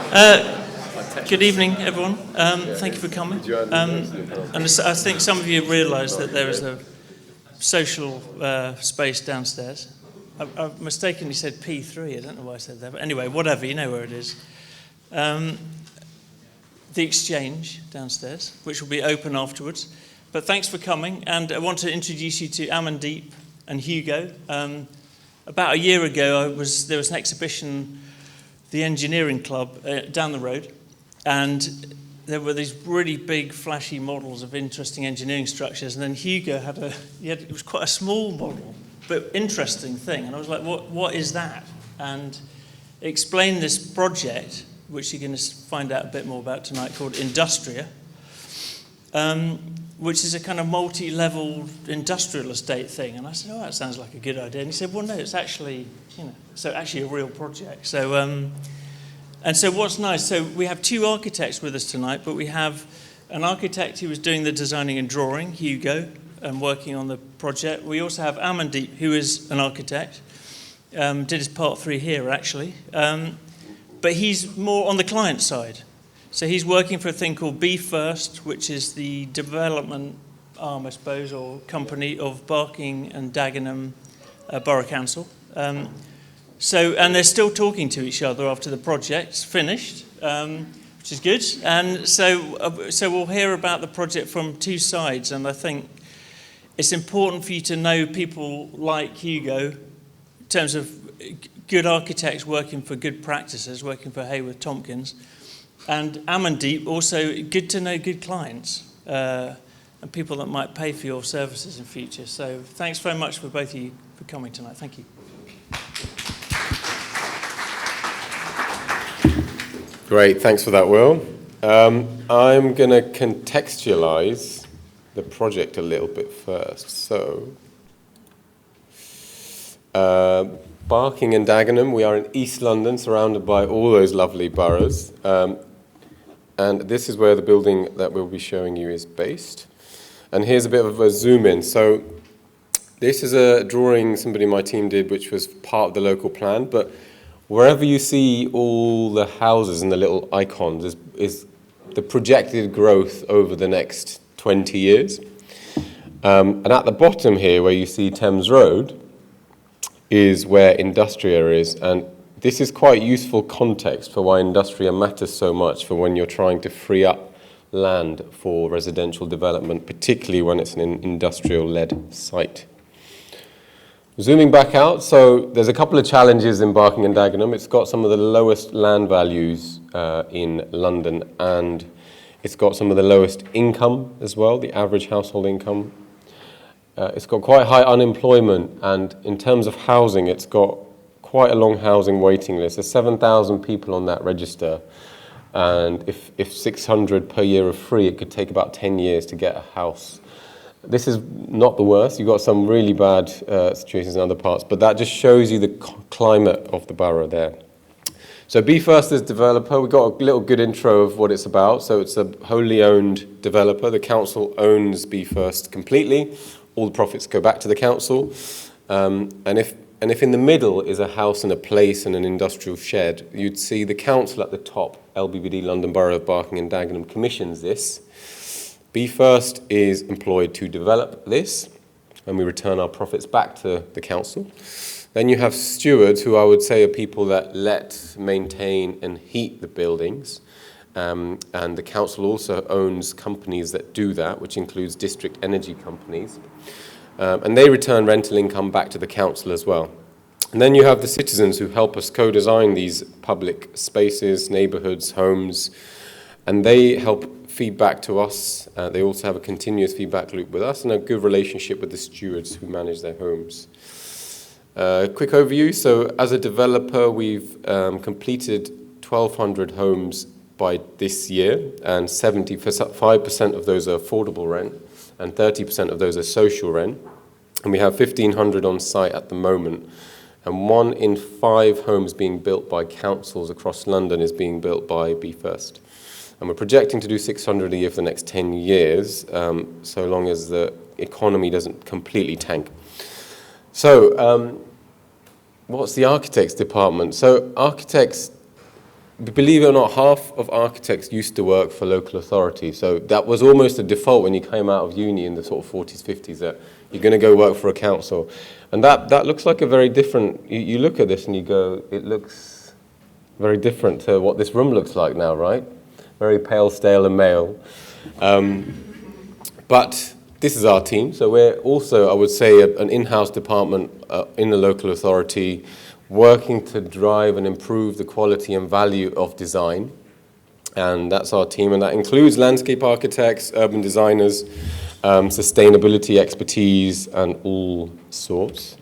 Good evening, everyone. Thank you for coming. And I think some of you have realised that there is a social space downstairs. I mistakenly said P3. I don't know why I said that. But anyway, whatever, you know where it is. The exchange downstairs, which will be open afterwards. But thanks for coming. And I want to introduce you to Amandeep and Hugo. About a year ago, there was an exhibition, the Engineering Club, down the road. And there were these really big, flashy models of interesting engineering structures. And then Hugo it was quite a small model, but interesting thing. And I was like, what is that? And explained this project, which you're going to find out a bit more about tonight, called Industria, which is a kind of multi-level industrial estate thing. And I said, that sounds like a good idea. And he said, well, no, it's actually, a real project. So, and so what's nice, so we have two architects with us tonight, but we have an architect who was doing the designing and drawing, Hugo, and working on the project. We also have Amandeep, who is an architect, did his part 3 here, actually. But he's more on the client side. So he's working for a thing called Be First, which is the development arm, I suppose, or company of Barking and Dagenham Borough Council. And they're still talking to each other after the project's finished, which is good. And so we'll hear about the project from two sides. And I think it's important for you to know people like Hugo in terms of good architects working for good practices, working for Haworth, Tompkins. And Amandeep, also good to know good clients and people that might pay for your services in future. So thanks very much for both of you for coming tonight. Thank you. Great, thanks for that, Will. I'm going to contextualise the project a little bit first. So, Barking and Dagenham, we are in East London, surrounded by all those lovely boroughs. And this is where the building that we'll be showing you is based. And here's a bit of a zoom in. So, this is a drawing somebody in my team did, which was part of the local plan, but wherever you see all the houses and the little icons is the projected growth over the next 20 years. And at the bottom here, where you see Thames Road, is where Industria is. And this is quite useful context for why Industria matters so much for when you're trying to free up land for residential development, particularly when it's an industrial-led site. Zooming back out, so there's a couple of challenges in Barking and Dagenham. It's got some of the lowest land values in London, and it's got some of the lowest income as well, the average household income. It's got quite high unemployment, and in terms of housing, it's got quite a long housing waiting list. There's 7,000 people on that register, and if 600 per year are free, it could take about 10 years to get a house. This is not the worst. You've got some really bad situations in other parts, but that just shows you the climate of the borough there. So Be First as developer, we got a little good intro of what it's about. So it's a wholly owned developer. The council owns Be First completely. All the profits go back to the council. And if in the middle is a house and a place and an industrial shed, you'd see the council at the top, LBBD, London Borough of Barking and Dagenham, commissions this. Be First is employed to develop this, and we return our profits back to the council. Then you have stewards, who I would say are people that maintain, and heat the buildings. And the council also owns companies that do that, which includes district energy companies. And they return rental income back to the council as well. And then you have the citizens who help us co-design these public spaces, neighbourhoods, homes, and they help feedback to us. They also have a continuous feedback loop with us and a good relationship with the stewards who manage their homes. Quick overview. So as a developer, we've completed 1,200 homes by this year, and 75% of those are affordable rent, and 30% of those are social rent. And we have 1,500 on site at the moment. And 1 in 5 homes being built by councils across London is being built by Be First. And we're projecting to do 600 a year for the next 10 years, so long as the economy doesn't completely tank. So, what's the architects department? So architects believe it or not, half of architects used to work for local authority. So that was almost a default when you came out of uni in the sort of 40s, 50s, that you're going to go work for a council. And that looks like a very different, you look at this and you go, it looks very different to what this room looks like now, right? Very pale, stale and male. But this is our team. So we're also, I would say, an in-house department in the local authority, working to drive and improve the quality and value of design. And that's our team, and that includes landscape architects, urban designers, sustainability expertise, and all sorts.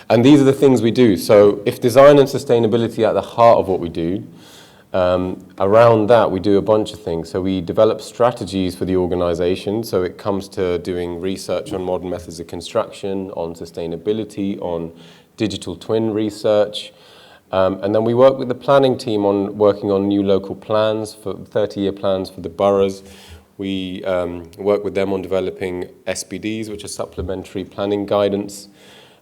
And these are the things we do. So if design and sustainability are at the heart of what we do, around that we do a bunch of things. So we develop strategies for the organization. So it comes to doing research on modern methods of construction, on sustainability, on digital twin research, and then we work with the planning team on working on new local plans, for 30-year plans for the boroughs. We work with them on developing SPDs, which are supplementary planning guidance,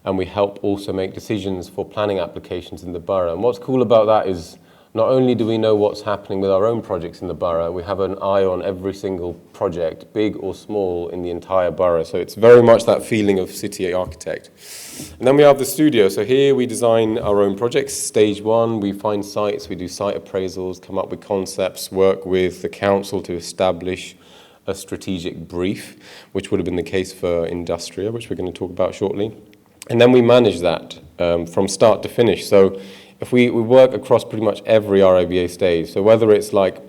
and we help also make decisions for planning applications in the borough. And what's cool about that is not only do we know what's happening with our own projects in the borough, we have an eye on every single project, big or small, in the entire borough. So it's very much that feeling of city architect. And then we have the studio. So here we design our own projects. Stage one, we find sites, we do site appraisals, come up with concepts, work with the council to establish a strategic brief, which would have been the case for Industria, which we're going to talk about shortly. And then we manage that from start to finish. So if we work across pretty much every RIBA stage, so whether it's like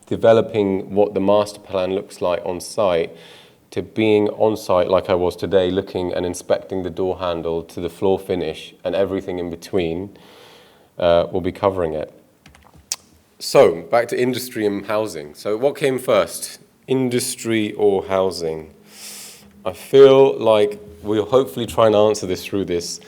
developing what the master plan looks like on site, to being on site like I was today, looking and inspecting the door handle, to the floor finish and everything in between, we'll be covering it. So back to industry and housing. So what came first, industry or housing? I feel like we'll hopefully try and answer this through this.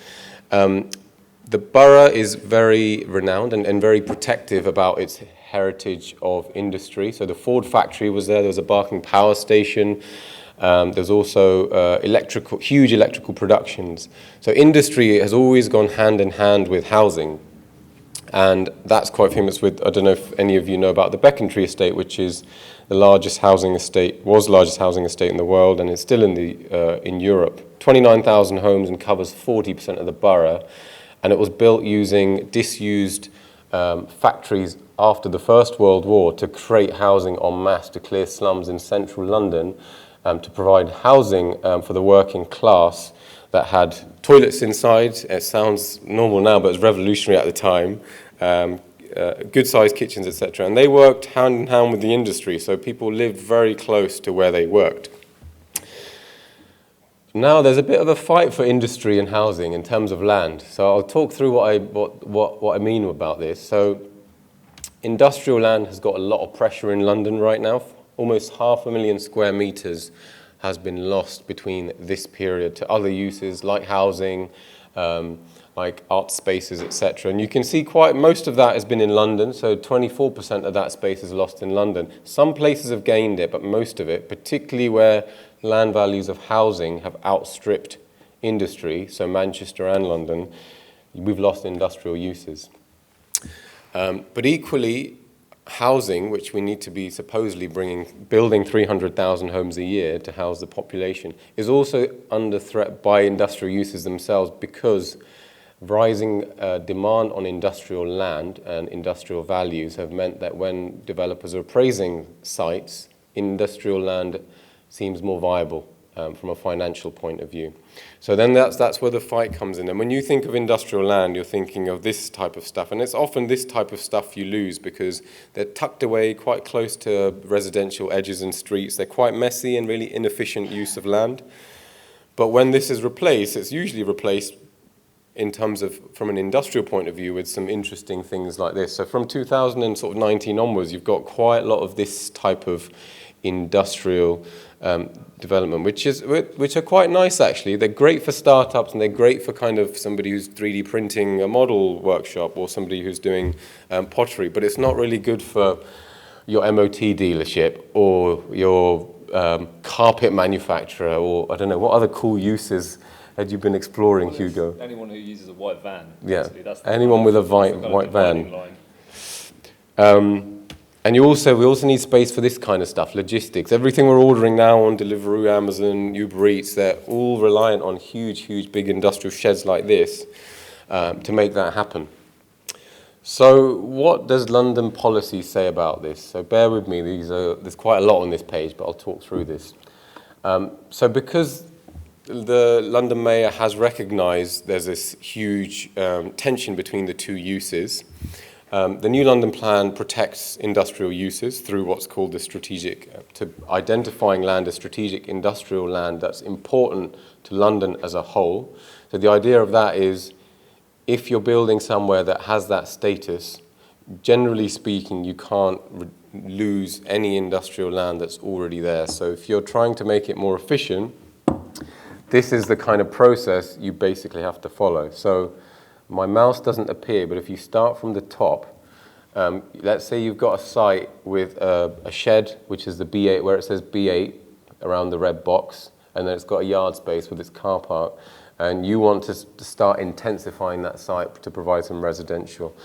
The borough is very renowned and very protective about its heritage of industry. So the Ford factory was there was a Barking power station, there's also huge electrical productions. So industry has always gone hand in hand with housing. And that's quite famous with, I don't know if any of you know about the Becontree estate, which is the largest housing estate, was the largest housing estate in the world, and it's still in Europe. 29,000 homes and covers 40% of the borough. And it was built using disused factories after the First World War to create housing en masse, to clear slums in central London, to provide housing for the working class that had toilets inside. It sounds normal now, but it was revolutionary at the time. Good-sized kitchens, etc. And they worked hand in hand with the industry, so people lived very close to where they worked. Now there's a bit of a fight for industry and housing in terms of land. So I'll talk through what I mean about this. So industrial land has got a lot of pressure in London right now. Almost 500,000 square meters has been lost between this period to other uses like housing, like art spaces, etc. And you can see most of that has been in London, so 24% of that space is lost in London. Some places have gained it, but most of it, particularly where land values of housing have outstripped industry, so Manchester and London, we've lost industrial uses. But equally, housing, which we need to be supposedly building 300,000 homes a year to house the population, is also under threat by industrial uses themselves, because rising demand on industrial land and industrial values have meant that when developers are appraising sites, industrial land seems more viable from a financial point of view. So then that's where the fight comes in. And when you think of industrial land, you're thinking of this type of stuff. And it's often this type of stuff you lose because they're tucked away quite close to residential edges and streets. They're quite messy and really inefficient use of land. But when this is replaced, it's usually replaced in terms of, from an industrial point of view, with some interesting things like this. So from 2019 onwards, you've got quite a lot of this type of industrial development, which are quite nice actually. They're great for startups, and they're great for kind of somebody who's 3D printing a model workshop or somebody who's doing pottery, but it's not really good for your MOT dealership or your carpet manufacturer, or I don't know, what other cool uses had you been exploring, Hugo? Anyone who uses a white van. Yeah, anyone with a white van. And we also need space for this kind of stuff, logistics. Everything we're ordering now on Deliveroo, Amazon, Uber Eats, they're all reliant on huge, big industrial sheds like this to make that happen. So what does London policy say about this? So bear with me, there's quite a lot on this page, but I'll talk through this. So because the London Mayor has recognised there's this huge tension between the two uses, the New London Plan protects industrial uses through what's called the to identifying land as strategic industrial land that's important to London as a whole. So the idea of that is, if you're building somewhere that has that status, generally speaking, you can't lose any industrial land that's already there. So if you're trying to make it more efficient, this is the kind of process you basically have to follow. So my mouse doesn't appear, but if you start from the top, let's say you've got a site with a shed, which is the B8, where it says B8 around the red box, and then it's got a yard space with its car park, and you want to start intensifying that site to provide some residential.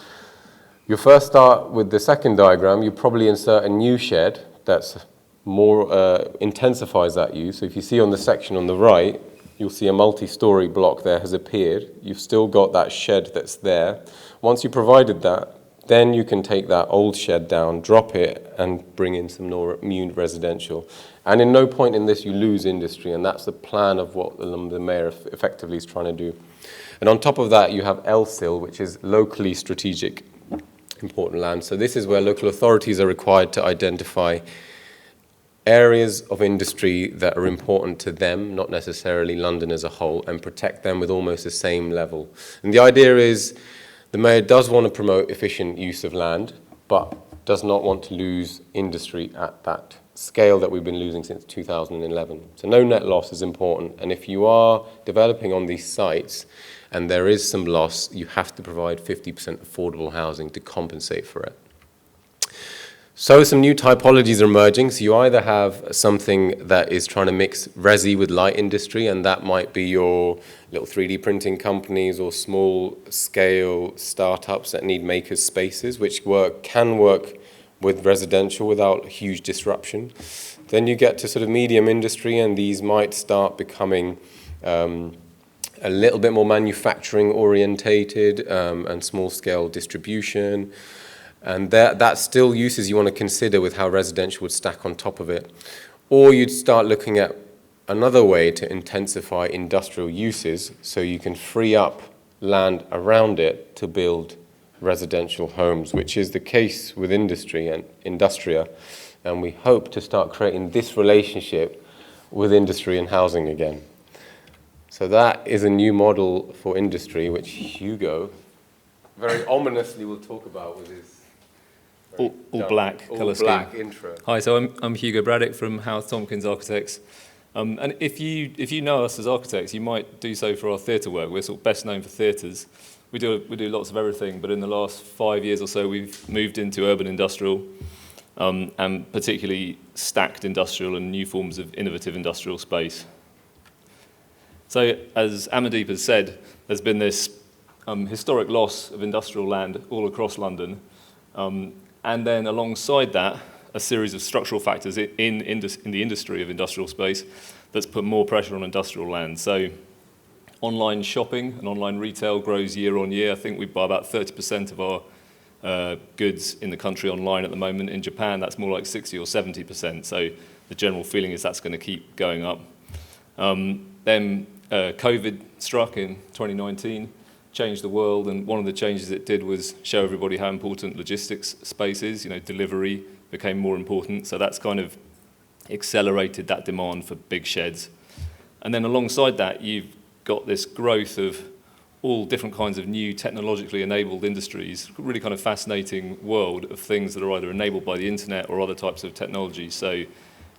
You'll first start with the second diagram. You probably insert a new shed that's more intensifies that use. So if you see on the section on the right, you'll see a multi-story block there has appeared. You've still got that shed that's there. Once you provided that, then you can take that old shed down, drop it, and bring in some new residential. And in no point in this you lose industry, and that's the plan of what the Mayor effectively is trying to do. And on top of that, you have LSIL, which is locally strategic important land. So this is where local authorities are required to identify areas of industry that are important to them, not necessarily London as a whole, and protect them with almost the same level. And the idea is the Mayor does want to promote efficient use of land, but does not want to lose industry at that scale that we've been losing since 2011. So no net loss is important, and if you are developing on these sites and there is some loss, you have to provide 50% affordable housing to compensate for it. So some new typologies are emerging. So you either have something that is trying to mix resi with light industry, and that might be your little 3D printing companies or small scale startups that need makers spaces, which can work with residential without huge disruption. Then you get to sort of medium industry, and these might start becoming a little bit more manufacturing orientated and small scale distribution. And that's still uses you want to consider with how residential would stack on top of it. Or you'd start looking at another way to intensify industrial uses so you can free up land around it to build residential homes, which is the case with industry and Industria. And we hope to start creating this relationship with industry and housing again. So that is a new model for industry, which Hugo very ominously will talk about with his all black colour scheme. Intro. Hi, so I'm Hugo Braddick from Haworth, Tompkins Architects. And if you know us as architects, you might do so for our theatre work. We're sort of best known for theatres. We do lots of everything, but in the last 5 years or so, we've moved into urban industrial, and particularly stacked industrial and new forms of innovative industrial space. So, as Amandeep has said, there's been this historic loss of industrial land all across London. And then alongside that, a series of structural factors in the industry of industrial space that's put more pressure on industrial land. So online shopping and online retail grows year on year. I think we buy about 30% of our goods in the country online at the moment. In Japan, that's more like 60 or 70%. So the general feeling is that's going to keep going up. Then COVID struck in 2019. Changed the world, and one of the changes it did was show everybody how important logistics space is. Delivery became more important, so that's kind of accelerated that demand for big sheds. And then alongside that, you've got this growth of all different kinds of new technologically enabled industries, really kind of fascinating world of things that are either enabled by the internet or other types of technology. So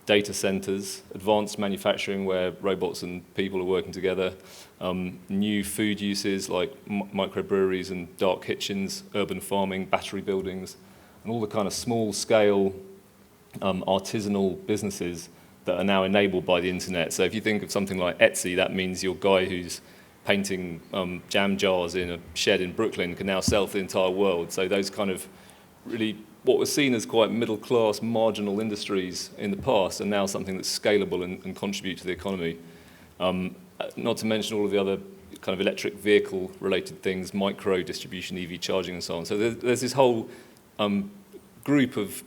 data centers, advanced manufacturing where robots and people are working together, new food uses like microbreweries and dark kitchens, urban farming, battery buildings, and all the kind of small-scale artisanal businesses that are now enabled by the internet. So if you think of something like Etsy, that means your guy who's painting jam jars in a shed in Brooklyn can now sell for the entire world. So those kind of really what was seen as quite middle-class, marginal industries in the past are now something that's scalable and contribute to the economy. Not to mention all of the other kind of electric vehicle-related things, micro distribution, EV charging, and so on. So there's this whole group of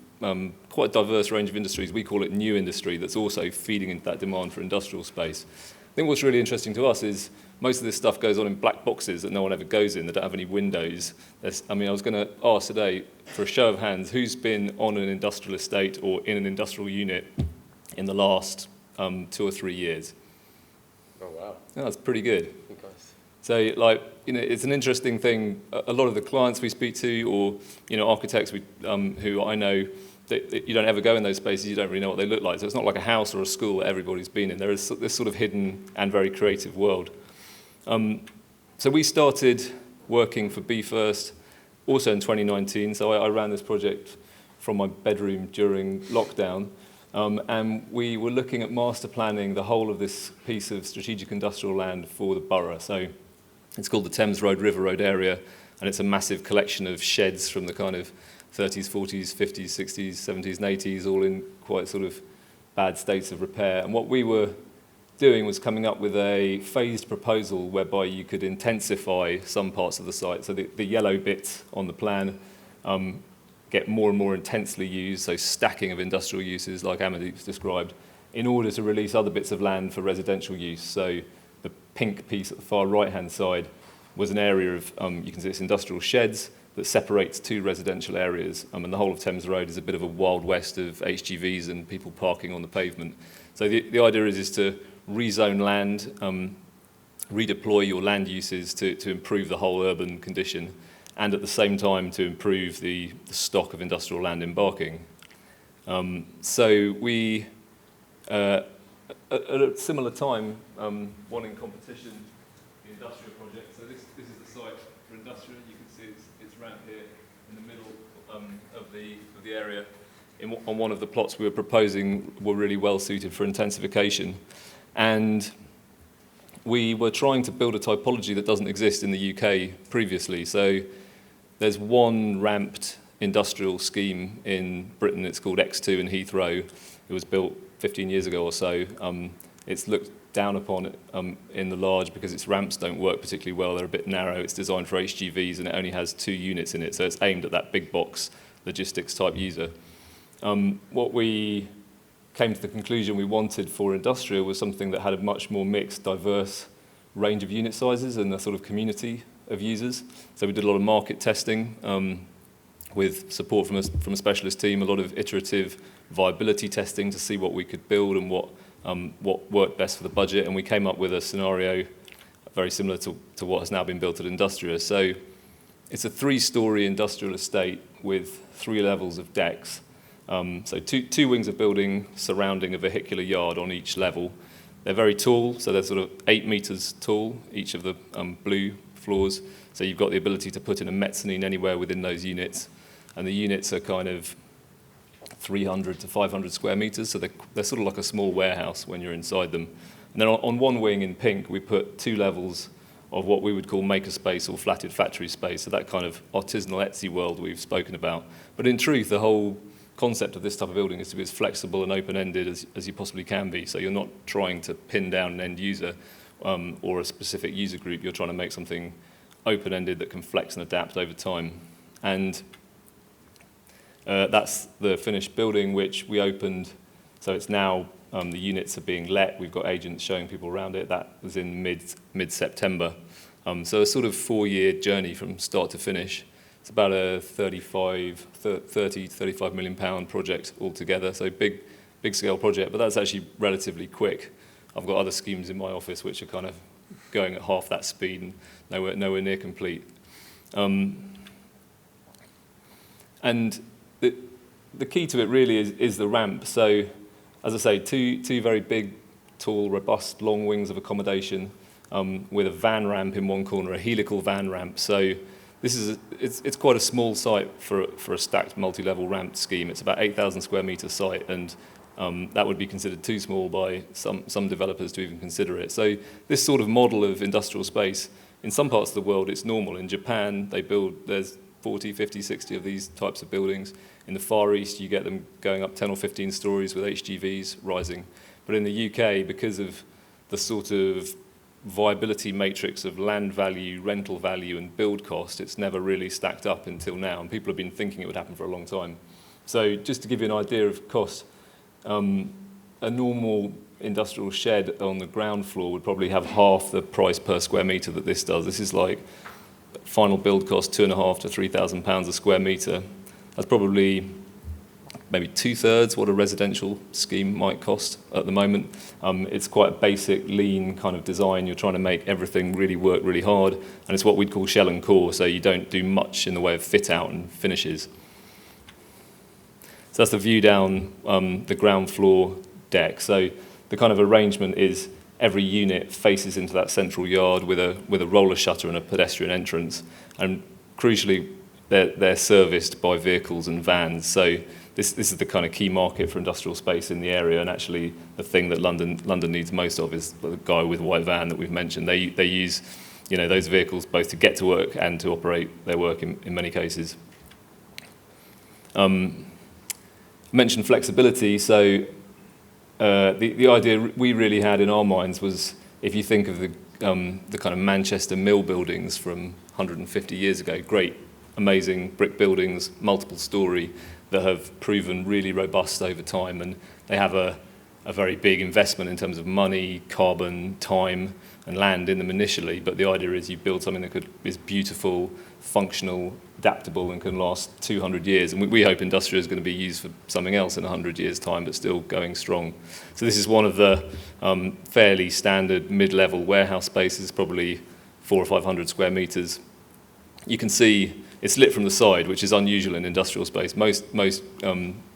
quite a diverse range of industries. We call it new industry, that's also feeding into that demand for industrial space. I think what's really interesting to us is most of this stuff goes on in black boxes that no one ever goes in, that don't have any windows. I was going to ask today, for a show of hands, who's been on an industrial estate or in an industrial unit in the last 2 or 3 years? Oh, wow. Yeah, that's pretty good. Nice. So, it's an interesting thing. A lot of the clients we speak to, or, architects who I know, that you don't ever go in those spaces, you don't really know what they look like. So it's not like a house or a school that everybody's been in. There is this sort of hidden and very creative world. So we started working for Be First also in 2019. So I ran this project from my bedroom during lockdown. And we were looking at master planning the whole of this piece of strategic industrial land for the borough. So it's called the Thames Road, River Road area, and it's a massive collection of sheds from the kind of 30s, 40s, 50s, 60s, 70s and 80s, all in quite sort of bad states of repair. And what we were doing was coming up with a phased proposal whereby you could intensify some parts of the site. So the yellow bits on the plan get more and more intensely used, so stacking of industrial uses like Amandeep's described, in order to release other bits of land for residential use. So the pink piece at the far right-hand side was an area of, you can see it's industrial sheds that separates 2 residential areas. And the whole of Thames Road is a bit of a wild west of HGVs and people parking on the pavement. So the idea is to rezone land, redeploy your land uses to improve the whole urban condition, and at the same time to improve the stock of industrial land embarking. So we, at a similar time, won in competition the Industria project. So this is the site for Industria. You can see it's right here in the middle of the area. On one of the plots we were proposing were really well suited for intensification. And we were trying to build a typology that doesn't exist in the UK previously. So there's one ramped industrial scheme in Britain. It's called X2 in Heathrow. It was built 15 years ago or so. It's looked down upon in the large because its ramps don't work particularly well. They're a bit narrow. It's designed for HGVs and it only has 2 units in it. So it's aimed at that big box logistics type user. What we came to the conclusion we wanted for Industria was something that had a much more mixed, diverse range of unit sizes and a sort of community of users. So we did a lot of market testing with support from a specialist team, a lot of iterative viability testing to see what we could build and what worked best for the budget. And we came up with a scenario very similar to what has now been built at Industria. So it's a 3-story industrial estate with 3 levels of decks. So two wings of building surrounding a vehicular yard on each level. They're very tall, so they're sort of 8 meters tall, each of the blue floors. So you've got the ability to put in a mezzanine anywhere within those units. And the units are kind of 300 to 500 square meters, so they're sort of like a small warehouse when you're inside them. And then on one wing in pink, we put 2 levels of what we would call makerspace or flatted factory space, so that kind of artisanal Etsy world we've spoken about. But in truth, the whole concept of this type of building is to be as flexible and open-ended as you possibly can be. So you're not trying to pin down an end user or a specific user group. You're trying to make something open-ended that can flex and adapt over time. And that's the finished building, which we opened. So it's now, the units are being let. We've got agents showing people around it. That was in mid-September. So a sort of 4-year journey from start to finish. It's about a 30 to 35 million pound project altogether, so big scale project, but that's actually relatively quick. I've got other schemes in my office which are kind of going at half that speed and nowhere near complete. And the key to it really is the ramp. So, as I say, two very big, tall, robust, long wings of accommodation with a van ramp in one corner, a helical van ramp. So it's quite a small site for a stacked multi-level ramped scheme. It's about 8,000 square metre site, and that would be considered too small by some developers to even consider it. So this sort of model of industrial space, in some parts of the world, it's normal. In Japan, there's 40, 50, 60 of these types of buildings. In the Far East, you get them going up 10 or 15 stories with HGVs rising. But in the UK, because of the sort of viability matrix of land value, rental value, and build cost, it's never really stacked up until now, and people have been thinking it would happen for a long time. So just to give you an idea of cost, a normal industrial shed on the ground floor would probably have half the price per square metre that this does. This is like final build cost £2,500 to £3,000 a square metre. That's probably maybe 2/3 what a residential scheme might cost at the moment. It's quite a basic, lean kind of design. You're trying to make everything really work really hard, and it's what we'd call shell and core, so you don't do much in the way of fit out and finishes. So that's the view down the ground floor deck. So the kind of arrangement is every unit faces into that central yard with a roller shutter and a pedestrian entrance, and crucially they're serviced by vehicles and vans. So this is the kind of key market for industrial space in the area, and actually the thing that London needs most of is the guy with a white van that we've mentioned. They use those vehicles both to get to work and to operate their work in many cases. I mentioned flexibility, so the idea we really had in our minds was, if you think of the kind of Manchester mill buildings from 150 years ago, great, amazing brick buildings, multiple story, that have proven really robust over time, and they have a very big investment in terms of money, carbon, time, and land in them initially. But the idea is you build something that is beautiful, functional, adaptable, and can last 200 years. And we hope Industria is going to be used for something else in 100 years' time, but still going strong. So this is one of the fairly standard mid-level warehouse spaces, probably 400 or 500 square metres. You can see it's lit from the side, which is unusual in industrial space. Most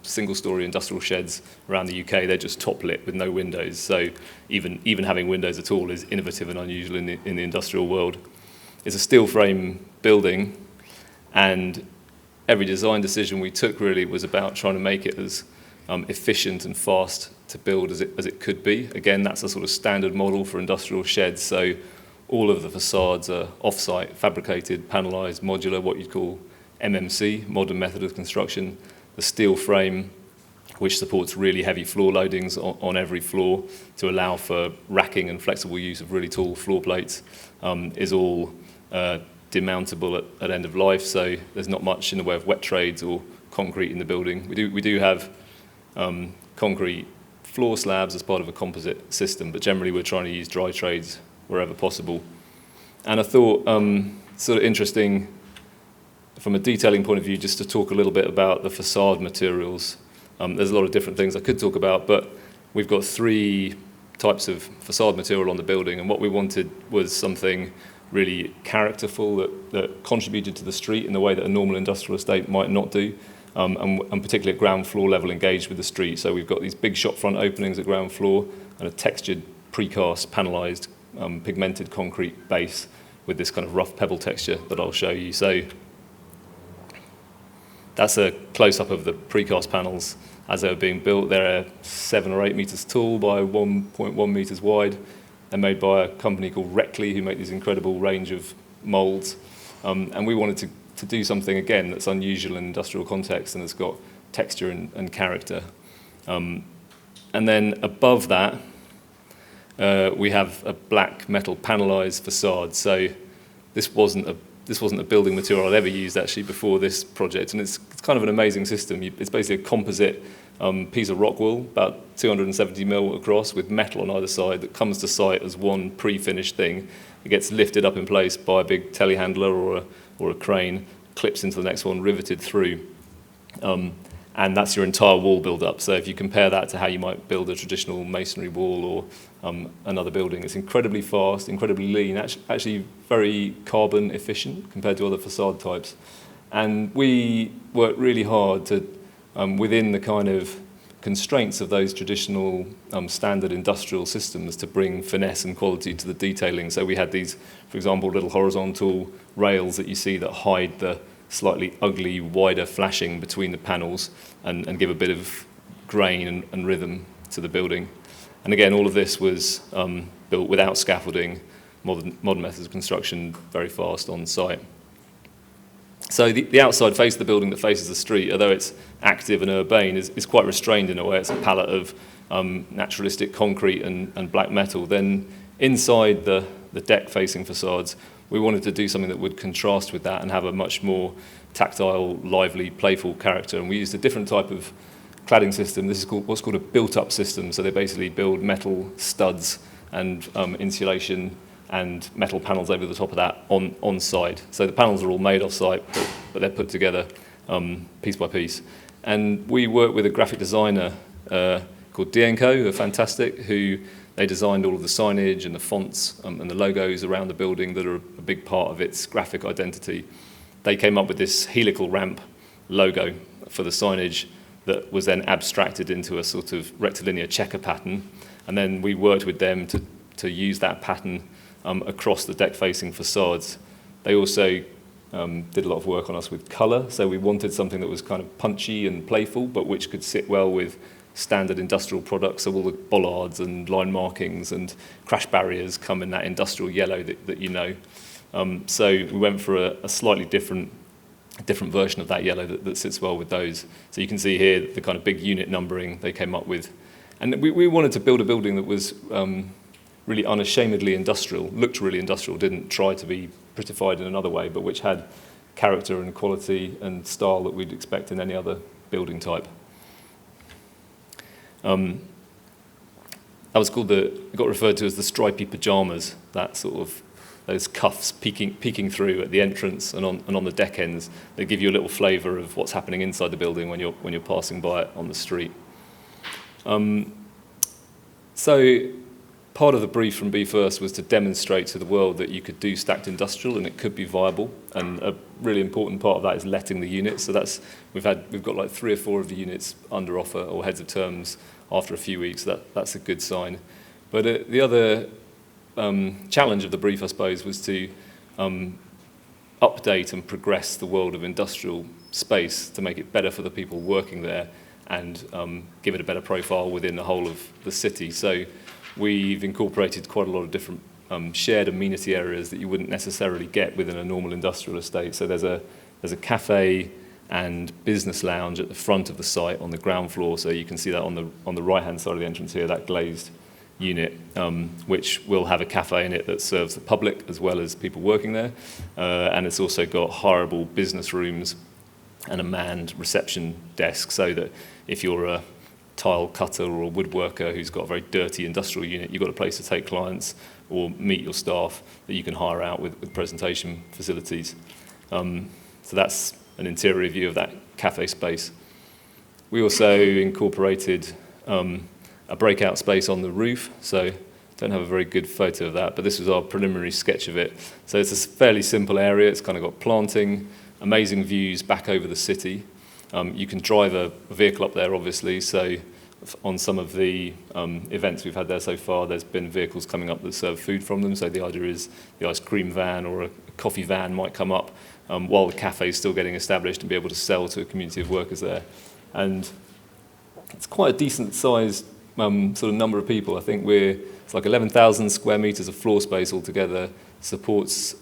single-story industrial sheds around the UK, they're just top lit with no windows. So even having windows at all is innovative and unusual in the industrial world. It's a steel frame building, and every design decision we took really was about trying to make it as efficient and fast to build as it could be. Again, that's a sort of standard model for industrial sheds. So all of the facades are off-site, fabricated, panelised, modular, what you'd call MMC, modern method of construction. The steel frame, which supports really heavy floor loadings on every floor to allow for racking and flexible use of really tall floor plates, is all demountable at end of life. So there's not much in the way of wet trades or concrete in the building. We do have concrete floor slabs as part of a composite system, but generally we're trying to use dry trades wherever possible. And I thought sort of interesting from a detailing point of view just to talk a little bit about the facade materials. There's a lot of different things I could talk about, but we've got 3 types of facade material on the building, and what we wanted was something really characterful that contributed to the street in the way that a normal industrial estate might not do, and particularly at ground floor level engaged with the street. So we've got these big shop front openings at ground floor and a textured precast panelised pigmented concrete base with this kind of rough pebble texture that I'll show you. So that's a close-up of the precast panels as they were being built. They're 7 or 8 metres tall by 1.1 metres wide. They're made by a company called Reckley, who make this incredible range of moulds. And we wanted to do something, again, that's unusual in industrial context and has got texture and character. And then above that, we have a black metal panelised facade. So this wasn't a building material I'd ever used actually before this project, and it's kind of an amazing system. It's basically a composite piece of rock wool, about 270 mil across, with metal on either side that comes to site as one pre-finished thing. It gets lifted up in place by a big telehandler or a crane, clips into the next one, riveted through. And that's your entire wall build-up. So if you compare that to how you might build a traditional masonry wall or another building, it's incredibly fast, incredibly lean, actually very carbon efficient compared to other facade types. And we worked really hard to, within the kind of constraints of those traditional standard industrial systems, to bring finesse and quality to the detailing. So we had these, for example, little horizontal rails that you see that hide the slightly ugly, wider flashing between the panels and give a bit of grain and rhythm to the building. And again, all of this was built without scaffolding, modern methods of construction, very fast on site. So the outside face of the building that faces the street, although it's active and urbane, is quite restrained in a way. It's a palette of naturalistic concrete and black metal. Then inside the deck-facing facades, we wanted to do something that would contrast with that and have a much more tactile, lively, playful character. And we used a different type of cladding system. This is what's called a built-up system. So they basically build metal studs and insulation and metal panels over the top of that on site. So the panels are all made off site, but they're put together piece by piece. And we worked with a graphic designer called Dagenham, who are fantastic, who they designed all of the signage and the fonts and the logos around the building that are a big part of its graphic identity. They came up with this helical ramp logo for the signage that was then abstracted into a sort of rectilinear checker pattern. And then we worked with them to use that pattern across the deck-facing facades. They also did a lot of work on us with colour, so we wanted something that was kind of punchy and playful, but which could sit well with standard industrial products. So all the bollards and line markings and crash barriers come in that industrial yellow that you know. So we went for a slightly different version of that yellow that sits well with those. So you can see here the kind of big unit numbering they came up with. And we wanted to build a building that was really unashamedly industrial, looked really industrial, didn't try to be prettified in another way, but which had character and quality and style that we'd expect in any other building type. That was called it got referred to as the stripy pajamas, that sort of those cuffs peeking through at the entrance and on the deck ends. They give you a little flavour of what's happening inside the building when you're passing by it on the street. So part of the brief from Be First was to demonstrate to the world that you could do stacked industrial and it could be viable. And a really important part of that is letting the units. So we've got like 3 or 4 of the units under offer or heads of terms after a few weeks. That's a good sign. But the other challenge of the brief, I suppose, was to update and progress the world of industrial space to make it better for the people working there and give it a better profile within the whole of the city. So we've incorporated quite a lot of different shared amenity areas that you wouldn't necessarily get within a normal industrial estate. So there's a cafe and business lounge at the front of the site on the ground floor. So you can see that on the right-hand side of the entrance here, that glazed unit, which will have a cafe in it that serves the public as well as people working there. And it's also got hireable business rooms and a manned reception desk, so that if you're a tile cutter or a woodworker who's got a very dirty industrial unit, you've got a place to take clients or meet your staff that you can hire out with presentation facilities. So that's an interior view of that cafe space. We also incorporated a breakout space on the roof, so don't have a very good photo of that, but this was our preliminary sketch of it. So it's a fairly simple area. It's kind of got planting, amazing views back over the city. You can drive a vehicle up there, obviously, so on some of the events we've had there so far, there's been vehicles coming up that serve food from them, so the idea is the ice cream van or a coffee van might come up while the cafe is still getting established and be able to sell to a community of workers there. And it's quite a decent-sized sort of number of people. I think it's like 11,000 square metres of floor space altogether, supports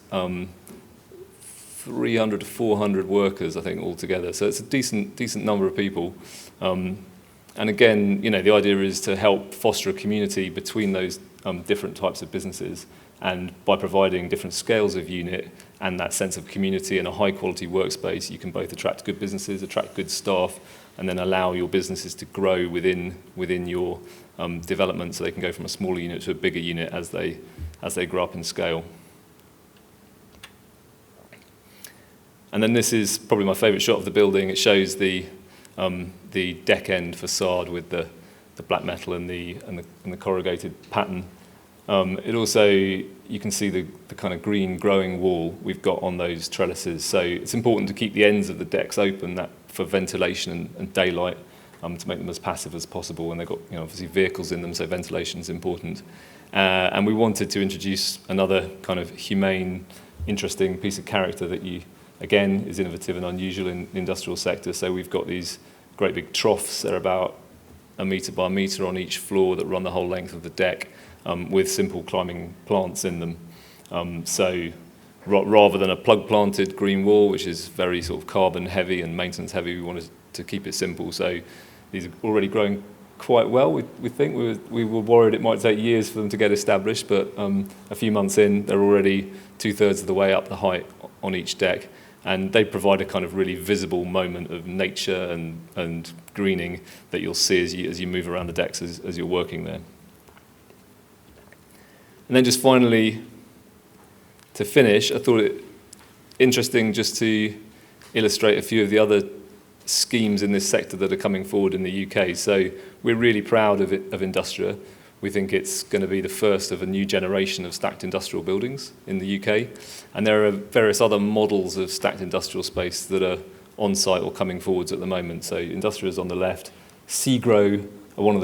300 to 400 workers, I think, altogether. So it's a decent number of people. And again, the idea is to help foster a community between those different types of businesses. And by providing different scales of unit and that sense of community and a high-quality workspace, you can both attract good businesses, attract good staff, and then allow your businesses to grow within your development, so they can go from a smaller unit to a bigger unit as they grow up in scale. And then this is probably my favourite shot of the building. It shows the deck end facade with the black metal and the corrugated pattern. It also, you can see the kind of green growing wall we've got on those trellises. So it's important to keep the ends of the decks open for ventilation and daylight, to make them as passive as possible. And they've got obviously vehicles in them, so ventilation is important. And we wanted to introduce another kind of humane, interesting piece of character that again, is innovative and unusual in the industrial sector. So we've got these great big troughs. They're about 1 metre by 1 metre on each floor that run the whole length of the deck, with simple climbing plants in them. So rather than a plug-planted green wall, which is very sort of carbon heavy and maintenance heavy. We wanted to keep it simple. So these are already growing quite well. We think we were worried it might take years for them to get established, but a few months in, they're already 2/3 of the way up the height on each deck, and they provide a kind of really visible moment of nature and greening that you'll see as you move around the decks as you're working there. And then just finally, to finish, I thought it interesting just to illustrate a few of the other schemes in this sector that are coming forward in the UK. So we're really proud of Industria. We think it's going to be the first of a new generation of stacked industrial buildings in the UK. And there are various other models of stacked industrial space that are on site or coming forwards at the moment. So Industria is on the left. Segro are one of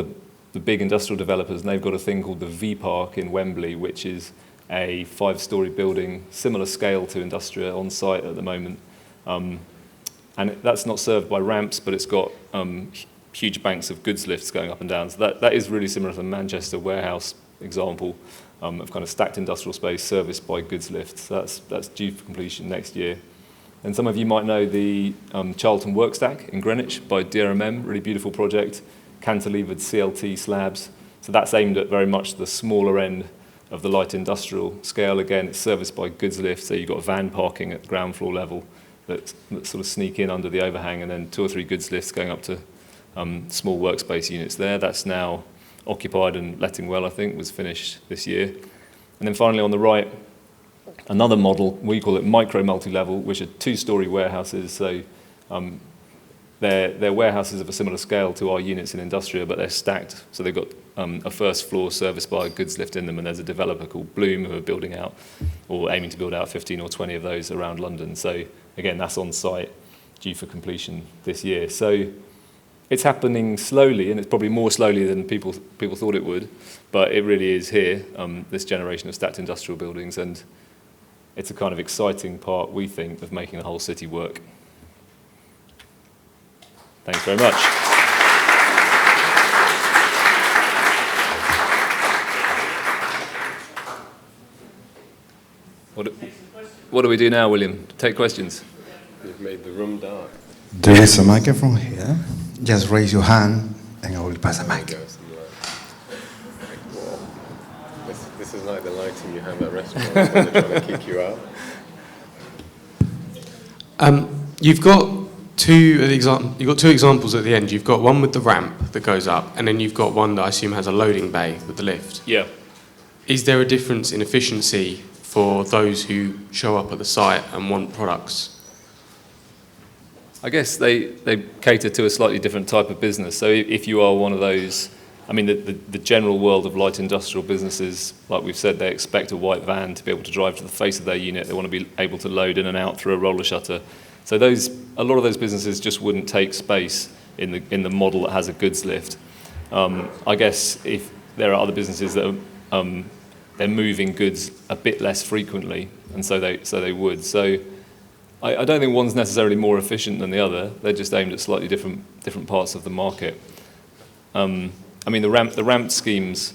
the big industrial developers, and they've got a thing called the V Park in Wembley, which is a 5-storey building, similar scale to Industria, on site at the moment. And that's not served by ramps, but it's got huge banks of goods lifts going up and down. So that is really similar to the Manchester warehouse example of kind of stacked industrial space serviced by goods lifts. So that's due for completion next year. And some of you might know the Charlton Workstack in Greenwich by DRMM, really beautiful project, cantilevered CLT slabs. So that's aimed at very much the smaller end of the light industrial scale. Again, it's serviced by goods lifts, so you've got van parking at ground floor level that sort of sneak in under the overhang, and then 2 or 3 goods lifts going up to small workspace units there. That's now occupied and letting well, I think, was finished this year. And then finally on the right, another model, we call it micro multi-level, which are 2-storey warehouses. So they're warehouses of a similar scale to our units in Industria, but they're stacked. So they've got a first floor serviced by a goods lift in them, and there's a developer called Bloom who are building out, or aiming to build out 15 or 20 of those around London. So again, that's on site, due for completion this year. So it's happening slowly, and it's probably more slowly than people thought it would, but it really is here, this generation of stacked industrial buildings, and it's a kind of exciting part, we think, of making the whole city work. Thanks very much. What do we do now, William? Take questions. You've made the room dark. There is a microphone here. Just raise your hand and I will pass the mic. This is like the lighting you have at restaurants when they're trying to kick you out. You've got two examples at the end. You've got one with the ramp that goes up, and then you've got one that I assume has a loading bay with the lift. Yeah. Is there a difference in efficiency for those who show up at the site and want products? I guess they cater to a slightly different type of business. So if you are one of those, I mean, the general world of light industrial businesses, like we've said, they expect a white van to be able to drive to the face of their unit. They want to be able to load in and out through a roller shutter. So a lot of those businesses just wouldn't take space in the model that has a goods lift. I guess if there are other businesses that are, they're moving goods a bit less frequently, and so they would. So I don't think one's necessarily more efficient than the other. They're just aimed at slightly different parts of the market. I mean, the ramp schemes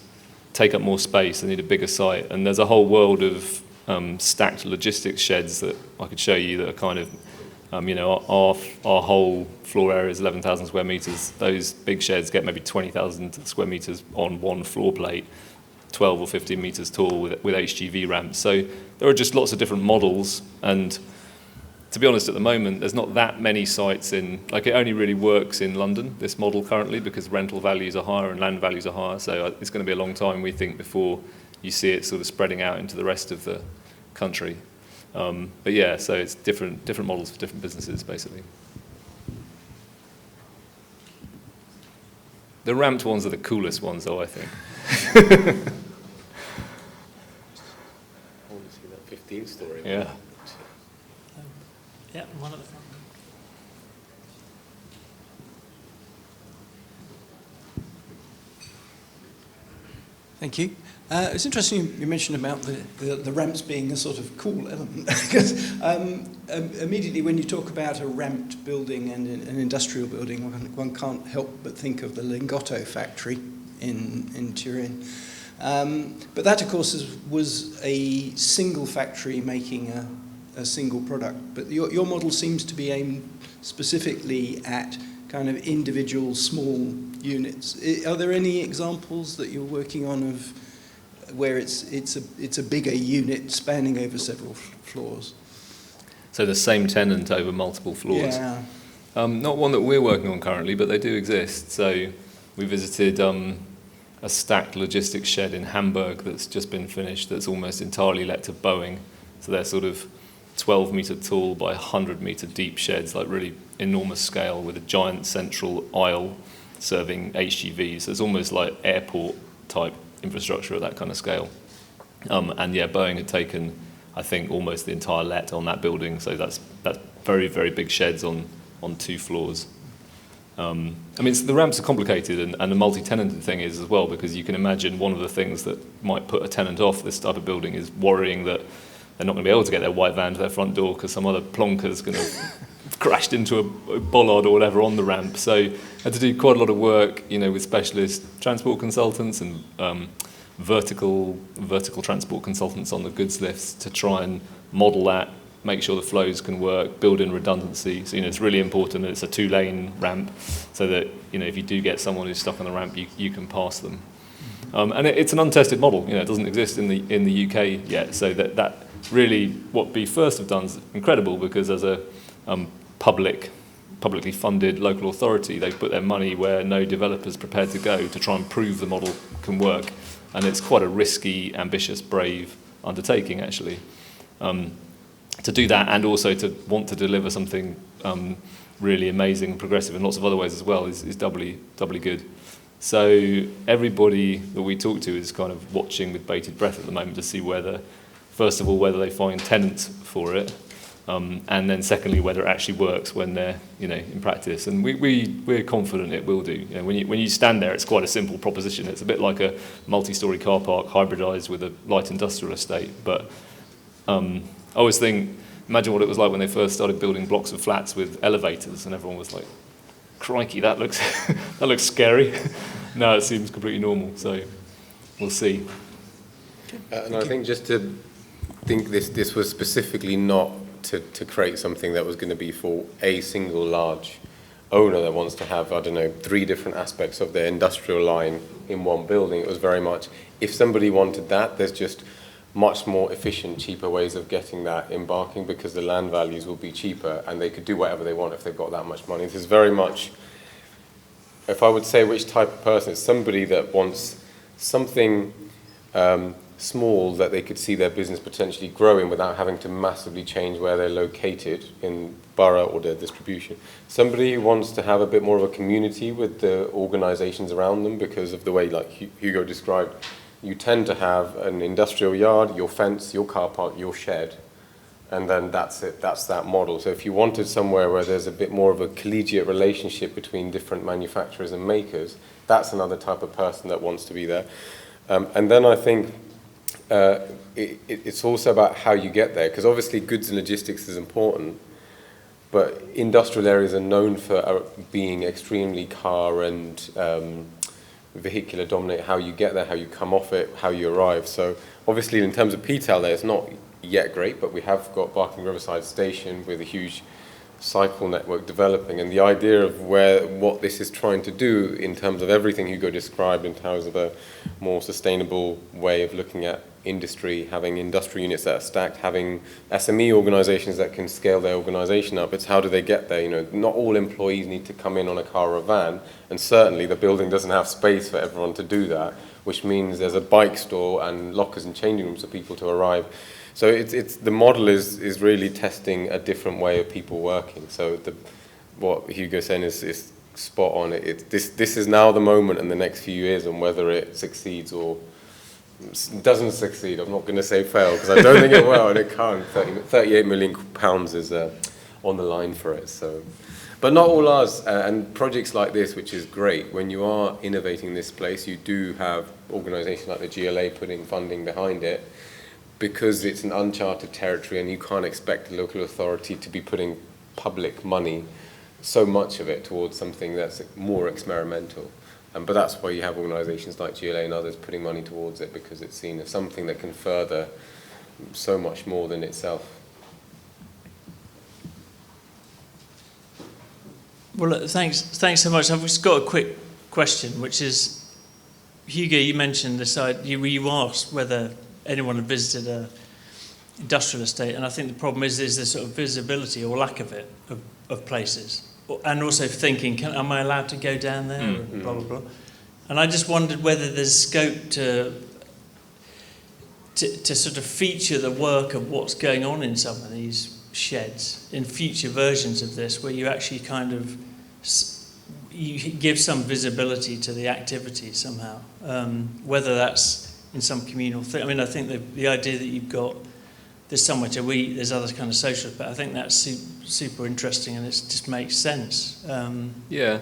take up more space. They need a bigger site, and there's a whole world of stacked logistics sheds that I could show you that are kind of, our whole floor area is 11,000 square meters. Those big sheds get maybe 20,000 square meters on one floor plate, 12 or 15 meters tall with HGV ramps. So there are just lots of different models, and to be honest, at the moment, there's not that many sites it only really works in London, this model currently, because rental values are higher and land values are higher. So it's going to be a long time, we think, before you see it sort of spreading out into the rest of the country. But yeah, so it's different models for different businesses, basically. The ramped ones are the coolest ones, though, I think. I want to see that 15-story. Yeah. Yeah, one at the front. Thank you. It's interesting you mentioned about the ramps being a sort of cool element, because immediately when you talk about a ramped building and an industrial building, one can't help but think of the Lingotto factory in Turin. But that, of course, was a single factory making a single product. But your model seems to be aimed specifically at kind of individual small units. Are there any examples that you're working on of where it's a bigger unit spanning over several floors? So the same tenant over multiple floors. Yeah. Not one that we're working on currently, but they do exist. So we visited a stacked logistics shed in Hamburg that's just been finished, that's almost entirely let to Boeing. So they're sort of 12-metre tall by 100-metre deep sheds, like really enormous scale, with a giant central aisle serving HGVs. So it's almost like airport-type infrastructure at that kind of scale. And yeah, Boeing had taken, I think, almost the entire let on that building. So that's very, very big sheds on 2 floors. I mean, the ramps are complicated, and the multi-tenanted thing is as well, because you can imagine one of the things that might put a tenant off this type of building is worrying that they're not going to be able to get their white van to their front door because some other plonker's going to have crashed into a bollard or whatever on the ramp. So I had to do quite a lot of work, with specialist transport consultants and vertical transport consultants on the goods lifts to try and model that, make sure the flows can work, build in redundancy. So, it's really important that it's a 2-lane ramp so that, if you do get someone who's stuck on the ramp, you can pass them. And it's an untested model. It doesn't exist in the UK yet. So that really, what B First have done is incredible, because as a publicly funded local authority, they've put their money where no developer's prepared to go to try and prove the model can work. And it's quite a risky, ambitious, brave undertaking, actually. To do that, and also to want to deliver something really amazing and progressive in lots of other ways as well, is doubly good. So everybody that we talk to is kind of watching with bated breath at the moment to see first of all, whether they find tenants for it, and then secondly, whether it actually works when they're, in practice. And we're confident it will do. When you stand there, it's quite a simple proposition. It's a bit like a multi-storey car park hybridised with a light industrial estate. But I always think, imagine what it was like when they first started building blocks of flats with elevators, and everyone was like, crikey, that looks that looks scary. No, it seems completely normal. So we'll see. And I think just to think this was specifically not to create something that was going to be for a single large owner that wants to have, 3 different aspects of their industrial line in one building. It was very much, if somebody wanted that, there's just much more efficient, cheaper ways of getting that embarking, because the land values will be cheaper and they could do whatever they want if they've got that much money. This is very much, if I would say which type of person, it's somebody that wants something small that they could see their business potentially growing without having to massively change where they're located in borough or their distribution. Somebody who wants to have a bit more of a community with the organisations around them, because of the way, like Hugo described, you tend to have an industrial yard, your fence, your car park, your shed, and then that's it, that's that model. So if you wanted somewhere where there's a bit more of a collegiate relationship between different manufacturers and makers, that's another type of person that wants to be there. And then I think it's also about how you get there, because obviously goods and logistics is important, but industrial areas are known for being extremely car and vehicular dominate, how you get there, how you come off it, how you arrive. So obviously in terms of PTAL there, it's not yet great, but we have got Barking Riverside Station with a huge cycle network developing, and the idea of what this is trying to do in terms of everything Hugo described in terms of a more sustainable way of looking at industry, having industrial units that are stacked, having SME organisations that can scale their organisation up. It's how do they get there? Not all employees need to come in on a car or a van, and certainly the building doesn't have space for everyone to do that, which means there's a bike store and lockers and changing rooms for people to arrive. So it's the model is really testing a different way of people working. So what Hugo's saying is spot on. This is now the moment in the next few years on whether it succeeds or doesn't succeed. I'm not going to say fail, because I don't think it will, and it can't. 38 million pounds is on the line for it. So, but not all ours, and projects like this, which is great. When you are innovating this place, you do have organisations like the GLA putting funding behind it, because it's an uncharted territory, and you can't expect the local authority to be putting public money, so much of it, towards something that's more experimental. But that's why you have organisations like GLA and others putting money towards it, because it's seen as something that can further so much more than itself. Well, look, thanks so much. I've just got a quick question, which is, Hugo, you mentioned this. You asked whether anyone had visited a industrial estate, and I think the problem is the sort of visibility or lack of it of places, and also thinking, am I allowed to go down there? And blah blah blah. And I just wondered whether there's scope to sort of feature the work of what's going on in some of these sheds in future versions of this, where you actually kind of you give some visibility to the activity somehow, whether that's in some communal thing. I mean, I think the idea that you've got there's somewhere to eat, there's other kind of social, but I think that's super interesting, and it just makes sense. Yeah,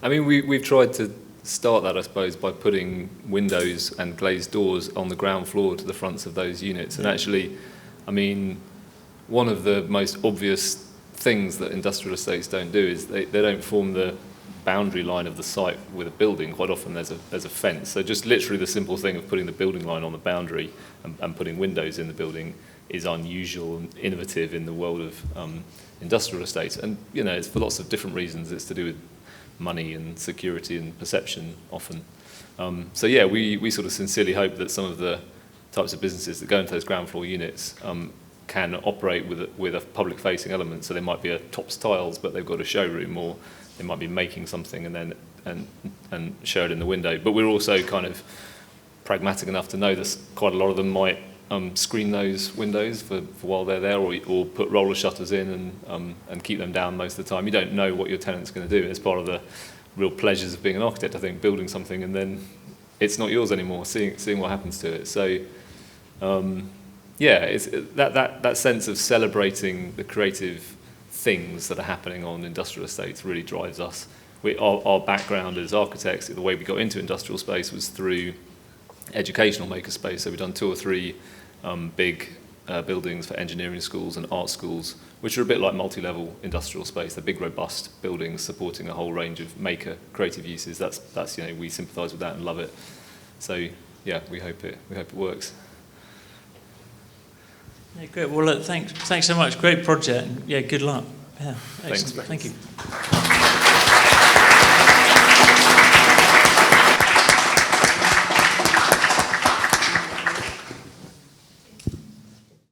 I mean, we've tried to start that, I suppose, by putting windows and glazed doors on the ground floor to the fronts of those units, and actually, I mean, one of the most obvious things that industrial estates don't do is they don't form the boundary line of the site with a building. Quite often there's a fence. So just literally the simple thing of putting the building line on the boundary and putting windows in the building is unusual and innovative in the world of industrial estates. And, you know, it's for lots of different reasons. It's to do with money and security and perception often. So yeah, we sort of sincerely hope that some of the types of businesses that go into those ground floor units can operate with a public-facing element. So they might be a Tops Tiles, but they've got a showroom, or they might be making something and show it in the window. But we're also kind of pragmatic enough to know that quite a lot of them might screen those windows for while they're there, or put roller shutters in and keep them down most of the time. You don't know what your tenant's going to do. It's part of the real pleasures of being an architect, I think, building something and then it's not yours anymore, seeing what happens to it. So yeah, it's that sense of celebrating the creative things that are happening on industrial estates really drives us. Our background as architects, the way we got into industrial space was through educational makerspace. So we've done 2 or 3 big buildings for engineering schools and art schools, which are a bit like multi-level industrial space. They're big, robust buildings supporting a whole range of maker creative uses. That's you know, we sympathise with that and love it. So yeah, we hope it works. Yeah, great. Well, look, thanks so much. Great project. Yeah, good luck. Yeah, Thanks. excellent. Thank you.